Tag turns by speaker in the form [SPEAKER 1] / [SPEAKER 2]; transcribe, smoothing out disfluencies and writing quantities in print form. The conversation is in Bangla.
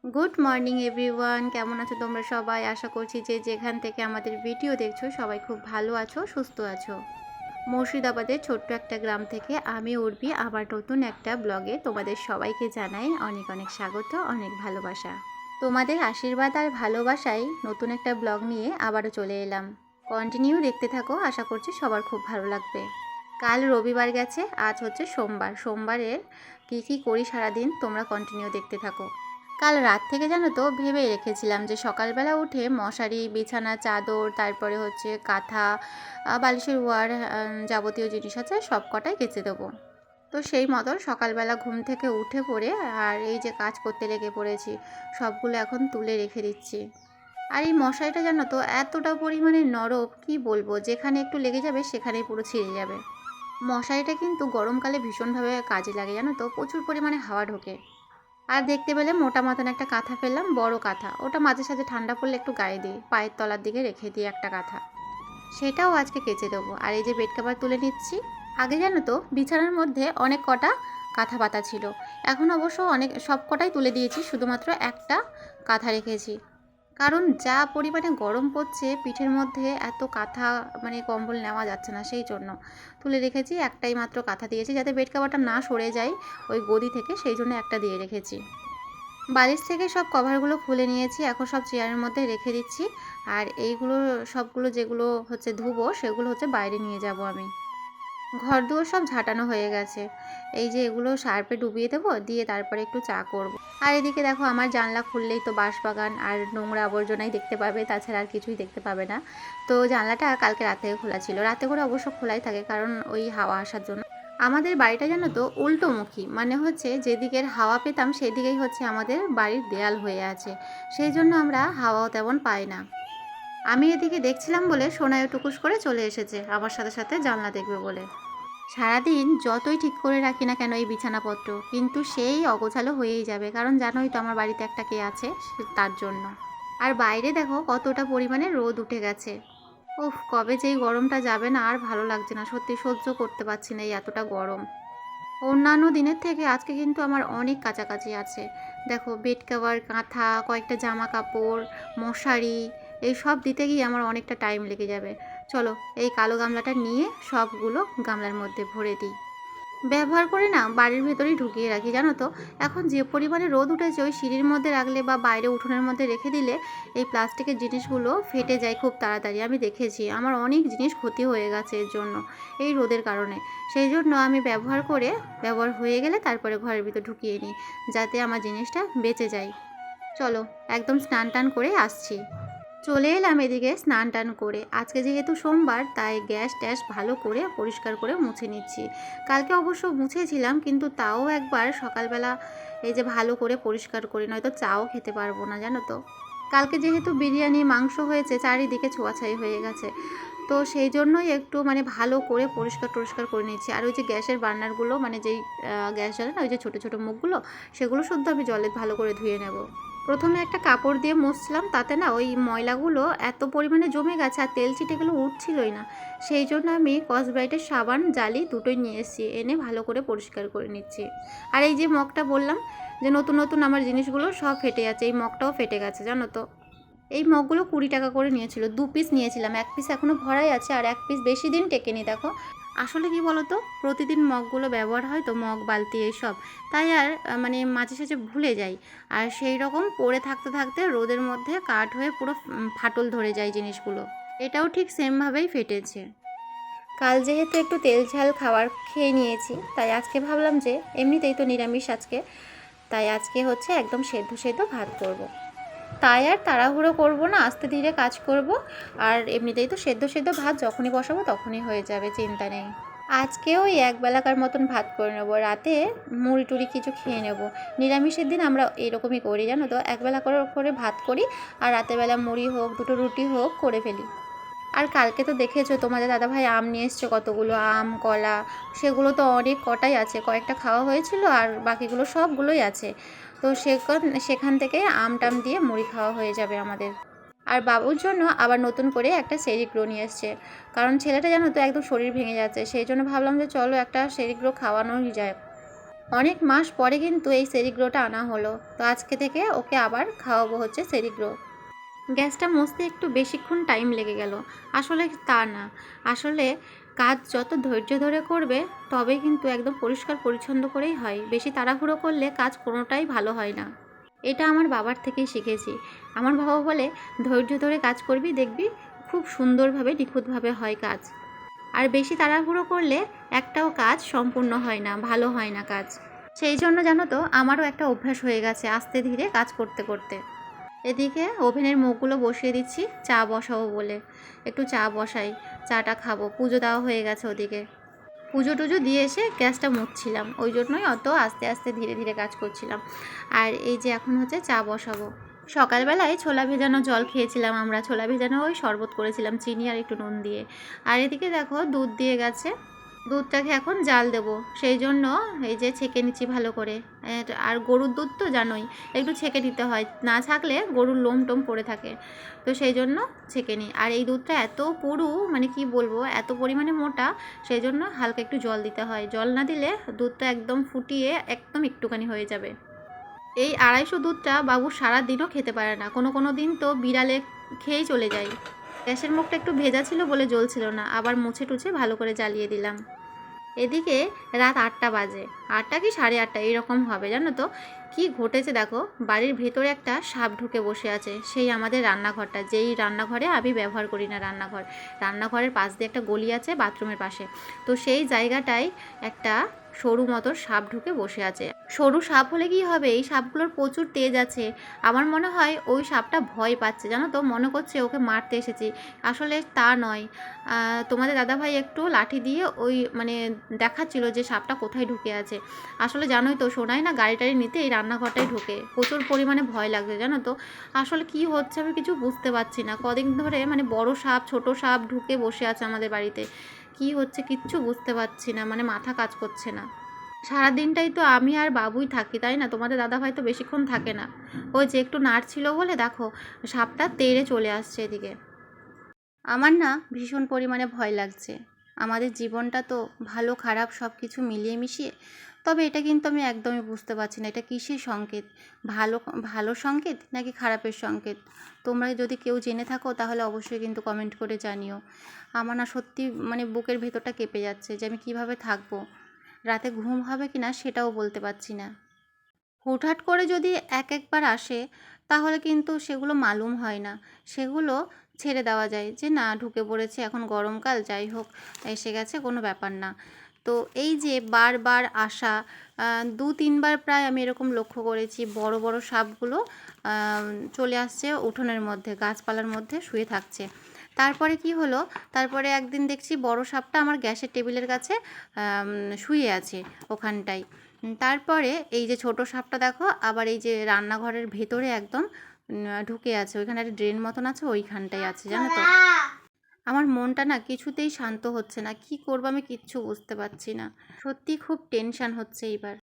[SPEAKER 1] গুড মর্নিং এভরিওয়ান, কেমন আছো তোমরা সবাই? আশা করছি যে যেখান থেকে আমাদের ভিডিও দেখছো সবাই খুব ভালো আছো, সুস্থ আছো। মুর্শিদাবাদের ছোট্ট একটা গ্রাম থেকে আমি উর্বি আবার নতুন একটা ব্লগে তোমাদের সবাইকে জানাই অনেক অনেক স্বাগত, অনেক ভালোবাসা। তোমাদের আশীর্বাদ আর ভালোবাসায় নতুন একটা ব্লগ নিয়ে আবারও চলে এলাম। কন্টিনিউ দেখতে থাকো, আশা করছি সবার খুব ভালো লাগবে। কাল রবিবার গেছে, আজ হচ্ছে সোমবার। সোমবারের কী করি সারাদিন তোমরা কন্টিনিউ দেখতে থাকো। কাল রাত থেকে জানো তো ভেবে রেখেছিলাম যে সকালবেলা উঠে মশারি, বিছানা, চাদর, তারপরে হচ্ছে কাঁথা, বালিশের ওয়ার, যাবতীয় জিনিস আছে সব কটাই কেচে দেবো। তো সেই মতো সকালবেলা ঘুম থেকে উঠে পড়ে আর এই যে কাজ করতে লেগে পড়েছি, সবগুলো এখন তুলে রেখে দিচ্ছি। আর এই মশারিটা জানো তো এতটা পরিমাণে নরম, কি বলবো, যেখানে একটু লেগে যাবে সেখানেই পুরো ছিঁড়ে যাবে। মশারিটা কিন্তু গরমকালে ভীষণভাবে কাজে লাগে, জানো তো প্রচুর পরিমাণে হাওয়া ঢোকে। আর দেখতে পেলে মোটা মতন একটা কাঁথা ফেললাম, বড় কাঁথা, ওটা মাঝে সাঝে ঠান্ডা পড়লে একটু গায়ে দিই, পায়ের তলার দিকে রেখে দিই একটা কাঁথা, সেটাও আজকে কেচে দেবো। আর এই যে বেড কাভার তুলে নিচ্ছি। আগে জানো তো বিছানার মধ্যে অনেক কটা কাঁথা পাতা ছিল, এখন অবশ্য সব কটাই তুলে দিয়েছি, শুধুমাত্র একটা কাঁথা রেখেছি। কারণ যা পরিমাণে গরম পড়ছে, পিঠের মধ্যে এত কাঁথা মানে কম্বল নেওয়া যাচ্ছে না, সেই জন্য তুলে রেখেছি। একটাই মাত্র কাঁথা দিয়েছি যাতে বেড কাভারটা না সরে যায় ওই গদি থেকে, সেই জন্য একটা দিয়ে রেখেছি। বালিশ থেকে সব কভারগুলো খুলে নিয়েছি, এখন সব চেয়ারের মধ্যে রেখে দিচ্ছি। আর এইগুলো সবগুলো যেগুলো হচ্ছে ধুবো সেগুলো হচ্ছে বাইরে নিয়ে যাব আমি। ঘর দুয়ার সব ঝাঁটানো হয়ে গেছে, এই যে এগুলো সার্ফে ডুবিয়ে দেবো, দিয়ে তারপরে একটু চা করব। আর এদিকে দেখো আমার জানলা খুললেই তো বাঁশবাগান আর নোংরা আবর্জনাই দেখতে পাবে, তাছাড়া আর কিছুই দেখতে পাবে না। তো জানলাটা কালকে রাত থেকে খোলা ছিল, রাতে করে অবশ্য খোলাই থাকে কারণ ওই হাওয়া আসার জন্য। আমাদের বাড়িটা জানো তো উল্টোমুখী, মানে হচ্ছে যেদিকের হাওয়া পেতাম সেদিকেই হচ্ছে আমাদের বাড়ির দেয়াল হয়ে আছে, সেই জন্য আমরা হাওয়াও তেমন পাই না। আমি এদিকে দেখছিলাম বলে সোনাইও টুকুস করে চলে এসেছে আমার সাথে সাথে জানলা দেখবে বলে। সারাদিন যতই ঠিক করে রাখি না কেন এই বিছানাপত্র, কিন্তু সেই অগোছালো হয়েই যাবে, কারণ জানোই তো আমার বাড়িতে একটা কে আছে, তার জন্য। আর বাইরে দেখো কতটা পরিমাণে রোদ উঠে গেছে। উফ, কবে যে এই গরমটা যাবে না আর ভালো লাগছে না, সত্যি সহ্য করতে পারছি না এই এতটা গরম। অন্যান্য দিনের থেকে আজকে কিন্তু আমার অনেক কাছাকাছি আছে। দেখো বেড কভার, কাঁথা, কয়েকটা জামা কাপড়, মশারি, এই সব দিতে গিয়ে আমার অনেকটা টাইম লেগে যাবে। চলো এই কালো গামলাটা নিয়ে সবগুলো গামলার মধ্যে ভরে দিই। ব্যবহার করে না বাড়ির ভেতরেই ঢুকিয়ে রাখি, জানো তো। এখন যে পরিমাণে রোদ উঠেছে, ওই সিঁড়ির মধ্যে রাখলে বা বাইরে উঠোনের মধ্যে রেখে দিলে এই প্লাস্টিকের জিনিসগুলো ফেটে যায় খুব তাড়াতাড়ি। আমি দেখেছি আমার অনেক জিনিস ক্ষতি হয়ে গেছে এর জন্য, এই রোদের কারণে। সেই জন্য আমি ব্যবহার হয়ে গেলে তারপরে ঘরের ভিতর ঢুকিয়ে নিই, যাতে আমার জিনিসটা বেঁচে যায়। চলো একদম স্নান টান করে আসছি। চলে এলাম এদিকে স্নান টান করে। আজকে যেহেতু সোমবার, তাই গ্যাস ট্যাস ভালো করে পরিষ্কার করে মুছে নিচ্ছি। কালকে অবশ্য মুছেছিলাম, কিন্তু তাও একবার সকালবেলা এই যে ভালো করে পরিষ্কার করি, নয়তো চাও খেতে পারবো না, জানো তো। কালকে যেহেতু বিরিয়ানি মাংস হয়েছে, চারিদিকে ছোঁয়াছাই হয়ে গেছে, তো সেই জন্যই একটু মানে ভালো করে পরিষ্কার করে নিচ্ছি। আর ওই যে গ্যাসের বার্নারগুলো, মানে যেই গ্যাস জ্বলে না, ওই যে ছোটো ছোটো মুখগুলো, সেগুলো শুদ্ধ আমি জলে ভালো করে ধুয়ে নেব। প্রথমে একটা কাপড় দিয়ে মুছছিলাম, তাতে না ওই ময়লাগুলো এত পরিমাণে জমে গেছে আর তেল চিটেগুলো উঠছিলই না। সেই জন্য আমি স্কচব্রাইটের সাবান জালি দুটোই নিয়ে এসেছি, এনে ভালো করে পরিষ্কার করে নিচ্ছি। আর এই যে মগটা বললাম যে নতুন নতুন আমার জিনিসগুলো সব ফেটে যাচ্ছে, এই মগটাও ফেটে গেছে, জানো তো। এই মগগুলো 20 টাকা করে নিয়েছিল, 2 পিস নিয়েছিলাম, 1 পিস এখনও ভরাই আছে আর 1 পিস বেশি দিন টেকেনি। দেখো আসলে কি বলো তো, প্রতিদিন মগগুলো ব্যবহার হয় তো, মগ বালতি এইসব, তাই আর মানে মাঝে সাঝে ভুলে যাই। আর সেই রকম পড়ে থাকতে থাকতে রোদের মধ্যে কাঠ হয়ে পুরো ফাটল ধরে যায় জিনিসগুলো। এটাও ঠিক সেমভাবেই ফেটেছে। কাল যেহেতু একটু তেল ঝাল খাবার খেয়ে নিয়েছি, তাই আজকে ভাবলাম যে এমনিতেই তো নিরামিষ আজকে, তাই আজকে হচ্ছে একদম সেদ্ধ সেদ্ধ ভাত করব। তাই আর তাড়াহুড়ো করব না, আস্তে ধীরে কাজ করব। আর এমনিতেই তো সেদ্ধ সেদ্ধ ভাত যখনই বসাবো তখনই হয়ে যাবে, চিন্তা নেই। আজকেও ওই একবেলাকার মতন ভাত করে নেবো, রাতে মুড়ি টুড়ি কিছু খেয়ে নেব। নিরামিষের দিন আমরা এরকমই করি, জানো তো, একবেলা করে ভাত করি আর রাতের বেলা মুড়ি হোক, দুটো রুটি হোক করে ফেলি। আর কালকে তো দেখেছো তোমাদের দাদাভাই আম নিয়ে এসছে কতগুলো, আম কলা, সেগুলো তো অনেক কটাই আছে, কয়েকটা খাওয়া হয়েছিল আর বাকিগুলো সবগুলোই আছে। তো সেখান থেকে আম টাম দিয়ে মুড়ি খাওয়া হয়ে যাবে আমাদের। আর বাবুর জন্য আবার নতুন করে একটা সেরিগ্রো নিয়ে এসছে, কারণ ছেলেটা জানো তো একদম শরীর ভেঙে যাচ্ছে, সেই জন্য ভাবলাম যে চলো একটা সেরিগ্রো খাওয়ানোই যায়। অনেক মাস পরে কিন্তু এই সেরিগ্রোটা আনা হলো, তো আজকে থেকে ওকে আবার খাওয়াবো হচ্ছে সেরিগ্রো। গ্যাসটা মুছতে একটু বেশিক্ষণ টাইম লেগে গেল, আসলে তা না, আসলে কাজ যত ধৈর্য ধরে করবে তবেই কিন্তু একদম পরিষ্কার পরিচ্ছন্ন করেই হয়। বেশি তাড়াহুড়ো করলে কাজ কোনোটাই ভালো হয় না। এটা আমার বাবার থেকেই শিখেছি। আমার বাবা বলে, ধৈর্য ধরে কাজ করবি, দেখবি খুব সুন্দরভাবে নিখুঁতভাবে হয় কাজ। আর বেশি তাড়াহুড়ো করলে একটাও কাজ সম্পূর্ণ হয় না, ভালো হয় না কাজ। সেই জন্য জানো তো, আমারও একটা অভ্যাস হয়ে গেছে আস্তে ধীরে কাজ করতে করতে। এদিকে ওভেনের মুখগুলো বসিয়ে দিচ্ছি চা বসাবো বলে। একটু চা বসাই, চাটা খাবো। পুজো দেওয়া হয়ে গেছে ওদিকে, পুজো টুজো দিয়ে এসে গ্যাসটা মুছছিলাম, ওই জন্যই অত আস্তে আস্তে ধীরে ধীরে কাজ করছিলাম। আর এই যে এখন হচ্ছে চা বসাবো। সকালবেলায় ছোলা ভেজানো জল খেয়েছিলাম আমরা, ছোলা ভেজানো ওই শরবত করেছিলাম চিনি আর একটু নুন দিয়ে। আর এদিকে দেখো দুধ দিয়ে গেছে, দুধটাকে এখন জাল দেব, সেই জন্য এই যে ছেঁকে নিচ্ছি ভালো করে। আর গরুর দুধ তো জানোই, একটু ছেঁকে নিতে হয়, না ছাকলে গরুর লোম টোম পড়ে থাকে, তো সেই জন্য ছেঁকে নিই। আর এই দুধটা এত পুরু, মানে কি বলবো, এত পরিমাণে মোটা, সেই জন্য হালকা একটু জল দিতে হয়। জল না দিলে দুধটা একদম ফুটিয়ে একদম একটুখানি হয়ে যাবে। এই 250 দুধটা বাবু সারা দিনও খেতে পারে না, কোনো কোনো দিন তো বিড়ালে খেয়েই চলে যায়। গ্যাসের মুখটা একটু ভেজা ছিল বলে জ্বলছিল না, আবার মুছে টুছে ভালো করে জ্বালিয়ে দিলাম। এদিকে রাত 8টা বাজে, 8টা কি 8:30 এরকম হবে। জানো তো কি ঘটেছে দেখো, বাড়ির ভেতরে একটা সাপ ঢুকে বসে আছে, সেই আমাদের রান্নাঘরটা, যেই রান্নাঘরে আমি ব্যবহার করি না রান্নাঘর, রান্নাঘরের পাশ দিয়ে একটা গলি আছে বাথরুমের পাশে, তো সেই জায়গাটায় একটা সরু মতো সাপ ঢুকে বসে আছে। সরু সাপ হলে কি হবে, এই সাপগুলোর প্রচুর তেজ আছে। আমার মনে হয় ওই সাপটা ভয় পাচ্ছে, জানো তো, মনে করছে ওকে মারতে এসেছি, আসলে তা নয়। তোমাদের দাদাভাই একটু লাঠি দিয়ে ওই মানে দেখাচ্ছিল যে সাপটা কোথায় ঢুকে আছে। আসলে জানোই তো, শোনায় না গাড়ি টাড়ি নিতে এই রান্নাঘরটায় ঢুকে, প্রচুর পরিমাণে ভয় লাগছে জানো তো। আসলে কি হচ্ছে আমি কিছু বুঝতে পারছি না, কদিন ধরে মানে বড় সাপ ছোট সাপ ঢুকে বসে আছে আমাদের বাড়িতে। কি হচ্ছে কিচ্ছু বুঝতে পারছি না, মানে মাথা কাজ করছে না। সারা দিনটাই তো আমি আর বাবুই থাকি, তাই না? তোমাদের দাদাভাই তো বেশিক্ষণ থাকে না। ওই যে একটু নাড়ছিল বলে দেখো সাপটা তেড়ে চলে আসছে এদিকে। আমার না ভীষণ পরিমাণে ভয় লাগছে। আমাদের জীবনটা তো ভালো খারাপ সব কিছু মিলিয়ে মিশিয়ে, তবে এটা কিন্তু আমি একদমই বুঝতে পারছি না এটা কিসের সংকেত, ভালো ভালো সংকেত নাকি খারাপের সংকেত। তোমরা যদি কেউ জেনে থাকো তাহলে অবশ্যই কিন্তু কমেন্ট করে জানিও। আমার না সত্যি মানে বুকের ভেতরটা কেঁপে যাচ্ছে যে আমি কিভাবে থাকবো, রাতে ঘুম হবে কি না সেটাও বলতে পারছি না। হুটহাট করে যদি একবার আসে তাহলে কিন্তু সেগুলো মালুম হয় না, সেগুলো ছেড়ে দেওয়া যায় যে না ঢুকে পড়েছে, এখন গরমকাল, যাই হোক এসে গেছে, কোনো ব্যাপার না। তো এই যে বারবার আসা, 2-3বার প্রায় আমি এরকম লক্ষ্য করেছি, বড় বড় সাপগুলো চলে আসছে উঠোনের মধ্যে, গাছপালার মধ্যে শুয়ে থাকছে। তারপরে কি হলো, তারপরে একদিন দেখছি বড় সাপটা আমার গ্যাসের টেবিলের কাছে শুয়ে আছে ওখানটায়। তারপরে এই যে ছোট সাপটা দেখো আবার এই যে রান্নাঘরের ভেতরে একদম ঢুকে আছে, ওইখানে একটা ড্রেন মতন আছে, ওইখানটায় আছে জানো তো। আমার মনটা না কিছুতেই শান্ত হচ্ছে না, কি করবো আমি কিচ্ছু বুঝতে পারছি না, সত্যি খুব টেনশন হচ্ছে এইবার।